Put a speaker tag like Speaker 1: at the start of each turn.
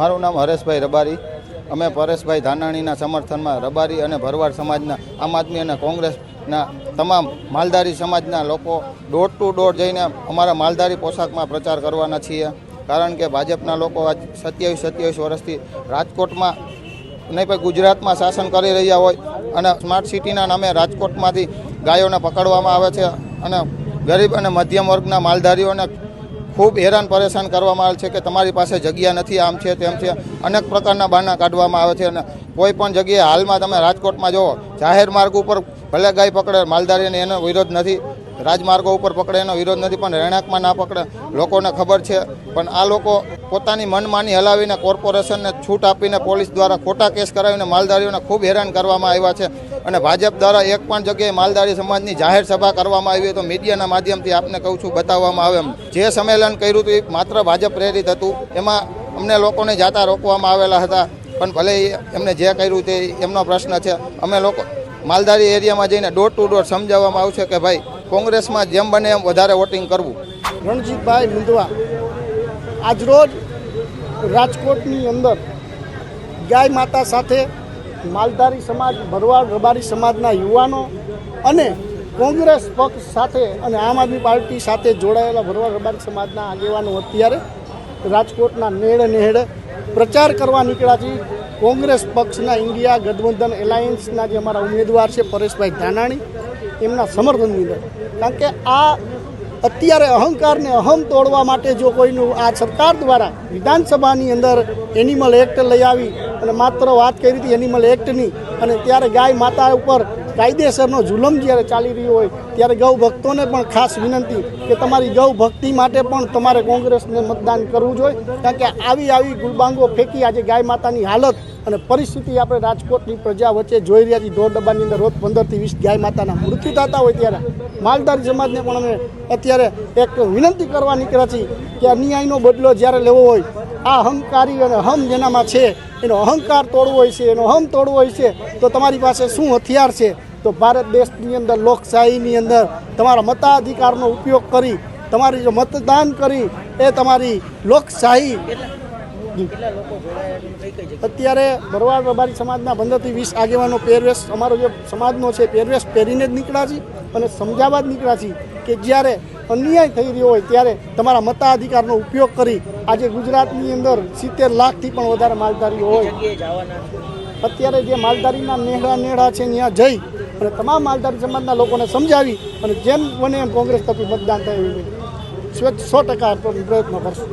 Speaker 1: મારું નામ હરેશભાઈ રબારી। અમે પરેશભાઈ ધાનાણીના સમર્થનમાં રબારી અને ભરવાડ સમાજના, આમ આદમી અને કોંગ્રેસના તમામ માલધારી સમાજના લોકો ડોર ટુ ડોર જઈને અમારા માલધારી પોશાકમાં પ્રચાર કરવાના છીએ। કારણ કે ભાજપના લોકો આજ 27 વર્ષથી રાજકોટમાં નહીં પણ ગુજરાતમાં શાસન કરી રહ્યા હોય અને સ્માર્ટ સિટીના નામે રાજકોટમાંથી ગાયોને પકડવામાં આવે છે અને ગરીબ અને મધ્યમ વર્ગના માલધારીઓને ખૂબ હેરાન પરેશાન કરવામાં આવે છે કે તમારી પાસે જગ્યા નથી, આમ છે તેમ છે, અનેક પ્રકારના બહાના કાઢવામાં આવે છે। અને કોઈ પણ જગ્યાએ હાલમાં તમે રાજકોટમાં જુઓ, જાહેર માર્ગ ઉપર ભલે ગાય પકડે માલધારીને એનો વિરોધ નથી, રાજમાર્ગો ઉપર પકડે એનો વિરોધ નથી, પણ રહેણાંકમાં ના પકડે લોકોને ખબર છે। પણ આ લોકો પોતાની મનમાની હલાવીને કોર્પોરેશનને છૂટ આપીને પોલીસ દ્વારા ખોટા કેસ કરાવીને માલધારીઓને ખૂબ હેરાન કરવામાં આવ્યા છે। અને ભાજપ દ્વારા એક પણ જગ્યાએ માલધારી સમાજની જાહેર સભા કરવામાં આવી તો મીડિયાના માધ્યમથી આપને કહું છું બતાવવામાં આવે। જે સંમેલન કર્યું હતું એ માત્ર ભાજપ પ્રેરિત હતું, એમાં અમને લોકોને જાતા રોકવામાં આવેલા હતા, પણ ભલે એમને જે કર્યું તે એમનો પ્રશ્ન છે। અમે લોકો માલધારી એરિયામાં જઈને ડોર ટુ ડોર સમજાવવામાં આવશે કે ભાઈ કોંગ્રેસમાં જેમ બને એમ વધારે વોટિંગ કરવું।
Speaker 2: રણજીતભાઈ મુંદવા આજરોજ રાજકોટની અંદર ગાય માતા સાથે માલધારી સમાજ, ભરવાડ રબારી સમાજના યુવાનો અને કોંગ્રેસ પક્ષ સાથે અને આમ આદમી પાર્ટી સાથે જોડાયેલા ભરવાડ રબારી સમાજના આગેવાનો અત્યારે રાજકોટના નેડે પ્રચાર કરવા નીકળ્યા છે। કોંગ્રેસ પક્ષના ઇન્ડિયા ગઠબંધન એલાયન્સના જે અમારા ઉમેદવાર છે પરેશભાઈ ધાનાણી, એમના સમર્થનની અંદર, કારણ કે આ અત્યારે અહંકારને અહમ તોડવા માટે જો કોઈનું આ સરકાર દ્વારા વિધાનસભાની અંદર એનિમલ એક્ટ લઈ આવી અને માત્ર વાત કરી હતી એનિમલ એક્ટની, અને ત્યારે ગાય માતા ઉપર કાયદેસરનો જુલમ જ્યારે ચાલી રહ્યો હોય ત્યારે ગૌ ભક્તોને પણ ખાસ વિનંતી કે તમારી ગૌ ભક્તિ માટે પણ તમારે કોંગ્રેસને મતદાન કરવું જોઈએ। કારણ કે આવી ગુલબાંગો ફેંકી આજે ગાય માતાની હાલત અને પરિસ્થિતિ આપણે રાજકોટની પ્રજા વચ્ચે જોઈ રહ્યા છીએ। ઢોર ડબ્બાની અંદર રોજ 15 થી 20 ગાય માતાના મૃત્યુ થતા હોય ત્યારે માલધારી સમાજને પણ અમે અત્યારે એક વિનંતી કરવા નીકળ્યા છીએ કે અન્યાયનો બદલો જ્યારે લેવો હોય, આ અહંકારી અને અહમ જેનામાં છે એનો અહંકાર તોડવો હોય છે, એનો અહમ તોડવો હોય છે તો તમારી પાસે શું હથિયાર છે? તો ભારત દેશની અંદર લોકશાહીની અંદર તમારા મતાધિકારનો ઉપયોગ કરી તમારી જો મતદાન કરી એ તમારી લોકશાહી। અત્યારે ભરવાડ રબારી સમાજના 15 થી 20 આગેવાનો પહેરવેશ અમારો જે સમાજનો છે પહેરવેશ પહેરીને જ નીકળ્યા છીએ અને સમજાવવા જ નીકળ્યા છીએ કે જ્યારે અન્યાય થઈ રહ્યો હોય ત્યારે તમારા મતાધિકારનો ઉપયોગ કરી આજે ગુજરાતની અંદર 70 લાખથી પણ વધારે માલધારીઓ હોય, અત્યારે જે માલધારીના નેહડા છે ત્યાં જઈ અને તમામ માલધારી સમાજના લોકોને સમજાવી અને જેમ બને એમ કોંગ્રેસ તરફી મતદાન થાય એવી 100% પ્રયત્ન કરશું।